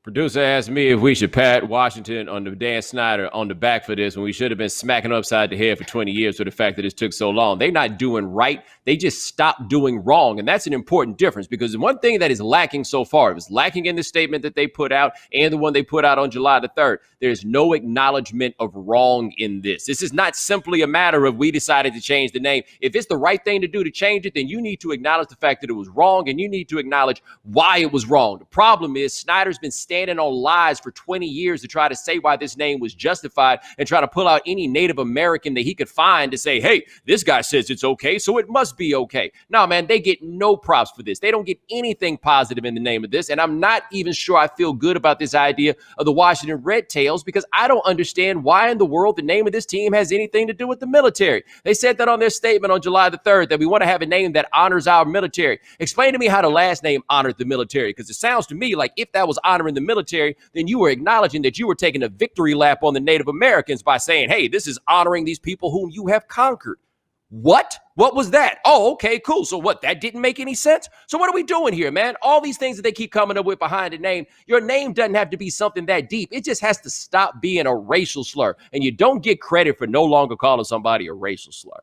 Producer asked me if we should pat Washington on the Dan Snyder on the back for this when we should have been smacking upside the head for 20 years for the fact that it took so long. They're not doing right. They just stopped doing wrong. And that's an important difference because the one thing that is lacking so far, it was lacking in the statement that they put out and the one they put out on July the 3rd. There's no acknowledgement of wrong in this. This is not simply a matter of we decided to change the name. If it's the right thing to do to change it, then you need to acknowledge the fact that it was wrong and you need to acknowledge why it was wrong. The problem is Snyder's been standing on lies for 20 years to try to say why this name was justified and try to pull out any Native American that he could find to say, hey, this guy says it's okay, so it must be okay. No, man, they get no props for this. They don't get anything positive in the name of this. And I'm not even sure I feel good about this idea of the Washington Red Tails because I don't understand why in the world the name of this team has anything to do with the military. They said that on their statement on July the 3rd, that we want to have a name that honors our military. Explain to me how the last name honored the military, because it sounds to me like if that was honoring the military, then you were acknowledging that you were taking a victory lap on the Native Americans by saying, hey, this is honoring these people whom you have conquered. What? What was that? Oh, okay, cool. So what? That didn't make any sense? So what are we doing here, man? All these things that they keep coming up with behind the name, your name doesn't have to be something that deep. It just has to stop being a racial slur. And you don't get credit for no longer calling somebody a racial slur.